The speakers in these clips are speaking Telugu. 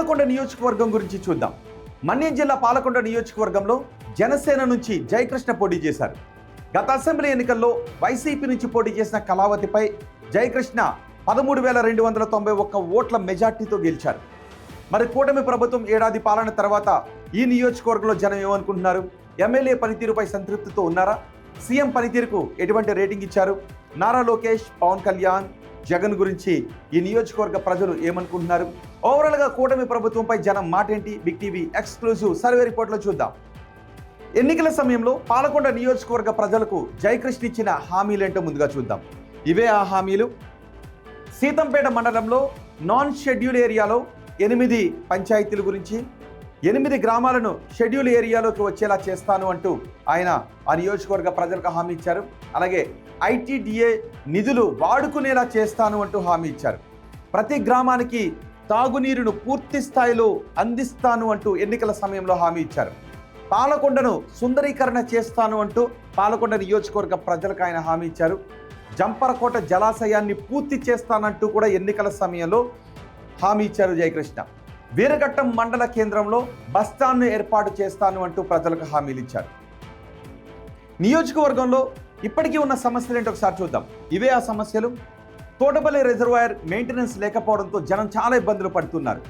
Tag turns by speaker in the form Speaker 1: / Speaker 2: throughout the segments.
Speaker 1: పాలకొండ నియోజకవర్గం గురించి చూద్దాం. మన్యం జిల్లా పాలకొండ నియోజకవర్గంలో జనసేన నుంచి జయకృష్ణ పోటీ చేశారు. గత అసెంబ్లీ ఎన్నికల్లో వైసీపీ నుంచి పోటీ చేసిన కళావతిపై జయకృష్ణ 13,291 ఓట్ల మెజార్టీతో గెలిచారు. మరి కూటమి ప్రభుత్వం ఏడాది పాలన తర్వాత ఈ నియోజకవర్గంలో జనం ఏమనుకుంటున్నారు? ఎమ్మెల్యే పనితీరుపై సంతృప్తితో ఉన్నారా? సీఎం పనితీరుకు ఎటువంటి రేటింగ్ ఇచ్చారు? నారా లోకేష్, పవన్ కళ్యాణ్, జగన్ గురించి ఈ నియోజకవర్గ ప్రజలు ఏమనుకుంటున్నారు? ఓవరాల్గా కూటమి ప్రభుత్వంపై జనం మాటేంటి? బిగ్ టీవీ ఎక్స్క్లూజివ్ సర్వే రిపోర్ట్లో చూద్దాం. ఎన్నికల సమయంలో పాలకొండ నియోజకవర్గ ప్రజలకు జయకృష్ణ ఇచ్చిన హామీలేంటో ముందుగా చూద్దాం. ఇవే ఆ హామీలు. సీతంపేట మండలంలో నాన్ షెడ్యూల్ ఏరియాలో 8 పంచాయతీల గురించి 8 గ్రామాలను షెడ్యూల్ ఏరియాలోకి వచ్చేలా చేస్తాను అంటూ ఆయన ఆ నియోజకవర్గ ప్రజలకు హామీ ఇచ్చారు. అలాగే ఐటీడీఏ నిధులు వాడుకునేలా చేస్తాను అంటూ హామీ ఇచ్చారు. ప్రతి గ్రామానికి తాగునీరును పూర్తి స్థాయిలో అందిస్తాను అంటూ ఎన్నికల సమయంలో హామీ ఇచ్చారు. పాలకొండను సుందరీకరణ చేస్తాను అంటూ పాలకొండ నియోజకవర్గ ప్రజలకు ఆయన హామీ ఇచ్చారు. జంపరకోట జలాశయాన్ని పూర్తి చేస్తానంటూ కూడా ఎన్నికల సమయంలో హామీ ఇచ్చారు జయకృష్ణ. వీరఘట్టం మండల కేంద్రంలో బస్టాండ్ను ఏర్పాటు చేస్తాను అంటూ ప్రజలకు హామీలు ఇచ్చారు. నియోజకవర్గంలో ఇప్పటికీ ఉన్న సమస్యలు ఏంటో ఒకసారి చూద్దాం. ఇవే ఆ సమస్యలు. తోటపల్లి రిజర్వాయర్ మెయింటెనెన్స్ లేకపోవడంతో జనం చాలా ఇబ్బందులు పడుతున్నారు.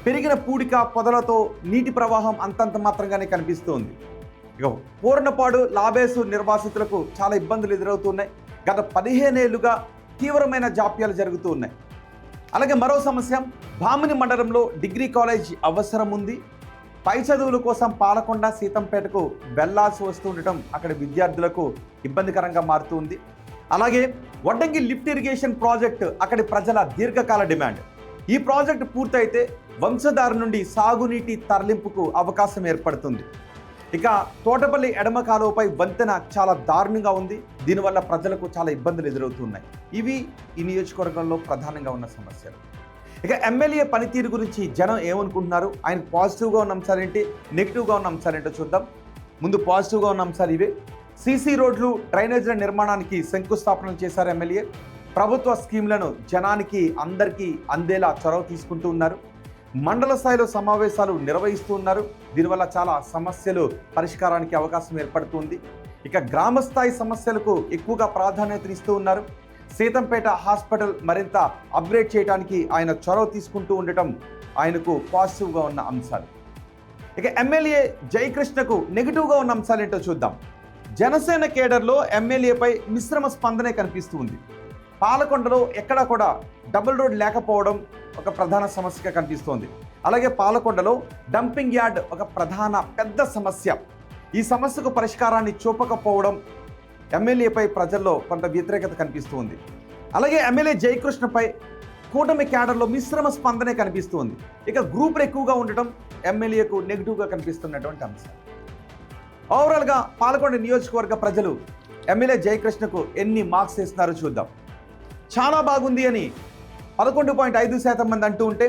Speaker 1: పెరిగిన పూడిక పొదలతో నీటి ప్రవాహం అంతంత మాత్రంగానే కనిపిస్తుంది. ఇక పూర్ణపాడు లాబేసు నిర్వాసితులకు చాలా ఇబ్బందులు ఎదురవుతున్నాయి. గత 15 ఏళ్లుగా తీవ్రమైన జాప్యాలు జరుగుతూ ఉన్నాయి. అలాగే మరో సమస్య, భామిని మండలంలో డిగ్రీ కాలేజ్ అవసరం ఉంది. పై చదువుల కోసం పాలకొండ, సీతంపేటకు వెళ్లాల్సి వస్తుండటం అక్కడ విద్యార్థులకు ఇబ్బందికరంగా మారుతుంది. అలాగే వడ్డంగి లిఫ్ట్ ఇరిగేషన్ ప్రాజెక్టు అక్కడి ప్రజల దీర్ఘకాల డిమాండ్. ఈ ప్రాజెక్టు పూర్తయితే వంశధార నుండి సాగునీటి తరలింపుకు అవకాశం ఏర్పడుతుంది. ఇక తోటపల్లి ఎడమ కాలువపై వంతెన చాలా దారుణంగా ఉంది. దీనివల్ల ప్రజలకు చాలా ఇబ్బందులు ఎదురవుతున్నాయి. ఇవి ఈ నియోజకవర్గంలో ప్రధానంగా ఉన్న సమస్యలు. ఇక ఎమ్మెల్యే పనితీరు గురించి జనం ఏమనుకుంటున్నారు? ఆయన పాజిటివ్గా ఉన్న అంశాలేంటి, నెగిటివ్గా ఉన్న అంశాలేంటో చూద్దాం. ముందు పాజిటివ్గా ఉన్న అంశాలు ఇవే. సీసీ రోడ్లు, డ్రైనేజీల నిర్మాణానికి శంకుస్థాపన చేశారు ఎమ్మెల్యే. ప్రభుత్వ స్కీమ్లను జనానికి అందరికీ అందేలా చొరవ తీసుకుంటూ ఉన్నారు. మండల స్థాయిలో సమావేశాలు నిర్వహిస్తూ ఉన్నారు. దీనివల్ల చాలా సమస్యలు పరిష్కారానికి అవకాశం ఏర్పడుతుంది. ఇక గ్రామ స్థాయి సమస్యలకు ఎక్కువగా ప్రాధాన్యతనిస్తూ ఉన్నారు. సీతంపేట హాస్పిటల్ మరింత అప్గ్రేడ్ చేయడానికి ఆయన చొరవ తీసుకుంటూ ఉండటం ఆయనకు పాజిటివ్గా ఉన్న అంశాలు. ఇక ఎమ్మెల్యే జయకృష్ణకు నెగిటివ్గా ఉన్న అంశాలు ఏంటో చూద్దాం. జనసేన కేడర్లో ఎమ్మెల్యేపై మిశ్రమ స్పందనే కనిపిస్తూ ఉంది. పాలకొండలో ఎక్కడా కూడా డబుల్ రోడ్ లేకపోవడం ఒక ప్రధాన సమస్యగా కనిపిస్తోంది. అలాగే పాలకొండలో డంపింగ్ యార్డ్ ఒక ప్రధాన పెద్ద సమస్య. ఈ సమస్యకు పరిష్కారాన్ని చూపకపోవడం ఎమ్మెల్యేపై ప్రజల్లో కొంత వ్యతిరేకత కనిపిస్తుంది. అలాగే ఎమ్మెల్యే జయకృష్ణపై కూటమి క్యాడర్లో మిశ్రమ స్పందనే కనిపిస్తుంది. ఇక గ్రూపులు ఎక్కువగా ఉండటం ఎమ్మెల్యేకు నెగిటివ్గా కనిపిస్తున్నటువంటి అంశం. ఓవరాల్గా పాలకొండ నియోజకవర్గ ప్రజలు ఎమ్మెల్యే జయకృష్ణకు ఎన్ని మార్క్స్ ఇస్తున్నారో చూద్దాం. చాలా బాగుంది అని 11.5% మంది అంటూ ఉంటే,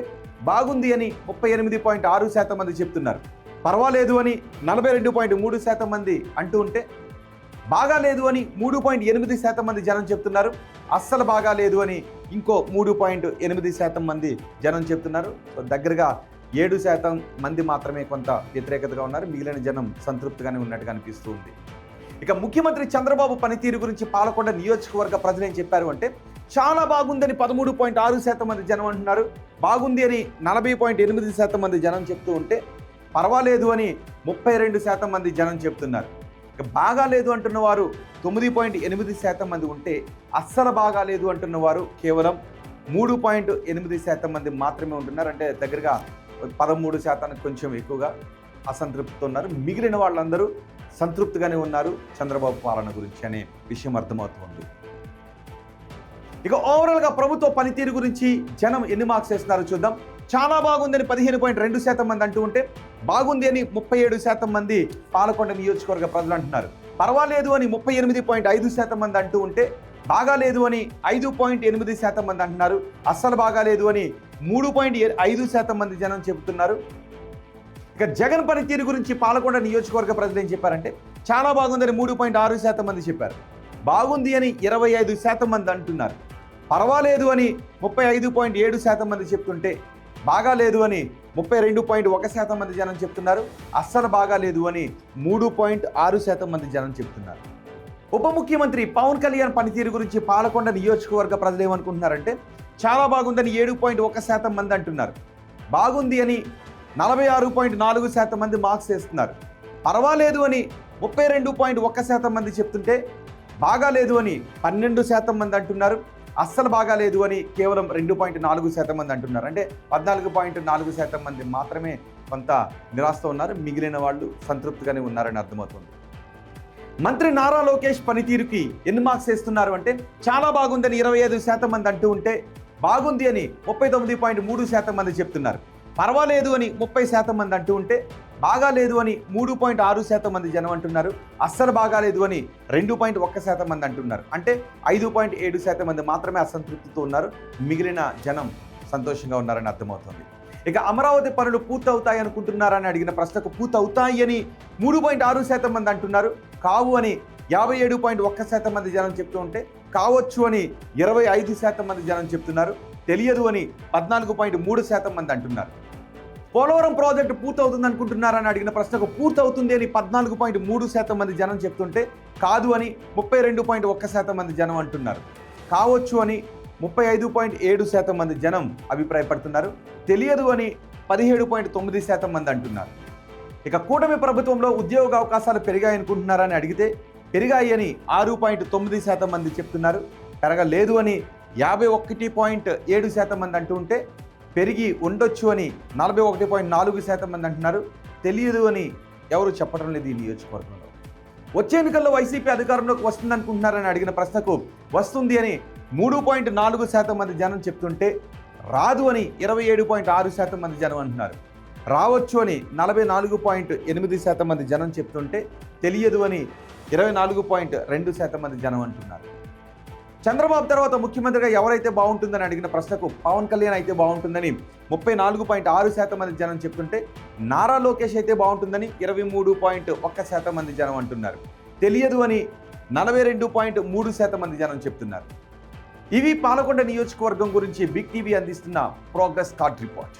Speaker 1: బాగుంది అని 38.6% మంది చెప్తున్నారు. పర్వాలేదు అని 42.3% మంది అంటూ ఉంటే, బాగా లేదు అని 3.8% మంది జనం చెప్తున్నారు. అస్సలు బాగా లేదు అని ఇంకో 3.8% మంది జనం చెప్తున్నారు. దగ్గరగా 7% మంది మాత్రమే కొంత వ్యతిరేకతగా ఉన్నారు. మిగిలిన జనం సంతృప్తిగానే ఉన్నట్టుగా అనిపిస్తుంది. ఇక ముఖ్యమంత్రి చంద్రబాబు పనితీరు గురించి పాలకొండ నియోజకవర్గ ప్రజలు ఏం చెప్పారు అంటే, చాలా బాగుందని 13.6% మంది జనం అంటున్నారు. బాగుంది అని 40.8% మంది జనం చెప్తూ ఉంటే, పర్వాలేదు అని 32% మంది జనం చెప్తున్నారు. ఇక బాగా లేదు అంటున్న వారు 9.8% మంది ఉంటే, అస్సలు బాగా లేదు అంటున్న వారు కేవలం 3.8% మంది మాత్రమే ఉంటున్నారు. అంటే దగ్గరగా 13% కొంచెం ఎక్కువగా అసంతృప్తితో ఉన్నారు. మిగిలిన వాళ్ళందరూ సంతృప్తిగానే ఉన్నారు చంద్రబాబు పాలన గురించి అనే విషయం అర్థమవుతుంది. ఇక ఓవరాల్గా ప్రభుత్వ పనితీరు గురించి జనం ఎన్ని మార్క్స్ వేస్తున్నారో చూద్దాం. చాలా బాగుందని 15.2% మంది అంటూ ఉంటే, బాగుంది అని 37% మంది పాలకొండ నియోజకవర్గ ప్రజలు అంటున్నారు. పర్వాలేదు అని 38.5% మంది అంటూ ఉంటే, బాగాలేదు అని 5.8% మంది అంటున్నారు. అస్సలు బాగాలేదు అని 3.5% మంది జనం చెబుతున్నారు. ఇక జగన్ పనితీరు గురించి పాలకొండ నియోజకవర్గ ప్రజలు ఏం చెప్పారంటే, చాలా బాగుందని 3.6% మంది చెప్పారు. బాగుంది అని 25% మంది అంటున్నారు. పర్వాలేదు అని 35.7% మంది చెప్తుంటే, బాగా లేదు అని 32.1% మంది జనం చెప్తున్నారు. అస్సలు బాగా లేదు అని 3.6% మంది జనం చెప్తున్నారు. ఉప ముఖ్యమంత్రి పవన్ కళ్యాణ్ పనితీరు గురించి పాలకొండ నియోజకవర్గ ప్రజలు ఏమనుకుంటున్నారంటే చాలా బాగుందని 7.1% మంది అంటున్నారు. బాగుంది అని 46.4% మంది మార్క్స్ వేస్తున్నారు. పర్వాలేదు అని 32.1% మంది చెప్తుంటే బాగాలేదు అని 12% మంది అంటున్నారు. అస్సలు బాగాలేదు అని కేవలం 2.4% మంది అంటున్నారు. అంటే 14.4% మంది మాత్రమే కొంత నిరాశతో ఉన్నారు. మిగిలిన వాళ్ళు సంతృప్తిగానే ఉన్నారని అర్థమవుతుంది. మంత్రి నారా లోకేష్ పనితీరుకి ఎన్ని మార్క్స్ వేస్తున్నారు అంటే చాలా బాగుందని 25% మంది అంటూ ఉంటే బాగుంది అని 39.3% మంది చెప్తున్నారు. పర్వాలేదు అని 30% మంది అంటూ ఉంటే బాగాలేదు అని 3.6% మంది జనం అంటున్నారు. అస్సలు బాగాలేదు అని 2.1% మంది అంటున్నారు. అంటే 5.7% మంది మాత్రమే అసంతృప్తితో ఉన్నారు. మిగిలిన జనం సంతోషంగా ఉన్నారని అర్థమవుతుంది. ఇక అమరావతి పనులు పూర్తవుతాయి అనుకుంటున్నారని అడిగిన ప్రశ్నకు పూర్తవుతాయి అని 3.6% మంది అంటున్నారు. కావు అని 57.1% మంది జనం చెప్తూ ఉంటే కావచ్చు అని 25% మంది జనం చెప్తున్నారు. తెలియదు అని 14.3% మంది అంటున్నారు. పోలవరం ప్రాజెక్టు పూర్తవుతుంది అనుకుంటున్నారని అడిగిన ప్రశ్నకు పూర్తవుతుంది అని 14.3% మంది జనం చెప్తుంటే కాదు అని 32.1% మంది జనం అంటున్నారు. కావచ్చు అని 35.7% మంది జనం అభిప్రాయపడుతున్నారు. తెలియదు అని 17.9% మంది అంటున్నారు. ఇక కూటమి ప్రభుత్వంలో ఉద్యోగ అవకాశాలు పెరిగాయనుకుంటున్నారని అడిగితే పెరిగాయి అని 6.9% మంది చెప్తున్నారు. పెరగలేదు అని 51.7% మంది అంటూ ఉంటే పెరిగి ఉండొచ్చు అని 41.4% మంది అంటున్నారు. తెలియదు అని ఎవరు చెప్పడం లేదు ఈ నియోజకవర్గంలో. వచ్చే ఎన్నికల్లో వైసీపీ అధికారంలోకి వస్తుంది అనుకుంటున్నారని అడిగిన ప్రశ్నకు వస్తుంది అని 3.4% మంది జనం చెప్తుంటే రాదు అని 27.6% మంది జనం అంటున్నారు. రావచ్చు అని 44.8% మంది జనం చెప్తుంటే తెలియదు అని 24.2% మంది జనం అంటున్నారు. చంద్రబాబు తర్వాత ముఖ్యమంత్రిగా ఎవరైతే బాగుంటుందని అడిగిన ప్రశ్నకు పవన్ కళ్యాణ్ అయితే బాగుంటుందని 34.6% మంది జనం చెప్తుంటే నారా లోకేష్ అయితే బాగుంటుందని 23.1% మంది జనం అంటున్నారు. తెలియదు అని 42.3% మంది జనం చెప్తున్నారు. ఇవి పాలకొండ నియోజకవర్గం గురించి బిగ్ టీవీ అందిస్తున్న ప్రోగ్రెస్ కార్డ్ రిపోర్ట్.